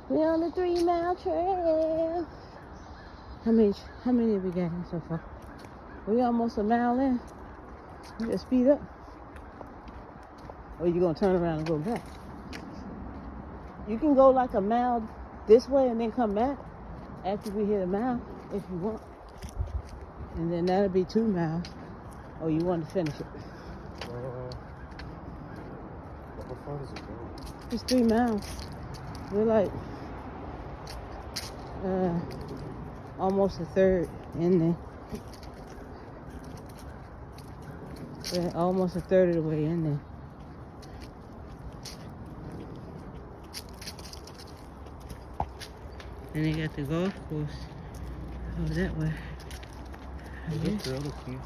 We on the 3 mile trail. How many have we got so far? We almost a mile in. You just speed up. Or you gonna turn around and go back? You can go like a mile this way and then come back after we hit a mile if you want. And then that'll be 2 miles. Or you want to finish it? How far does it go? It's 3 miles. We're like almost a third in there. We're almost a third of the way in there. And they got the golf course over that way. Is this the other key?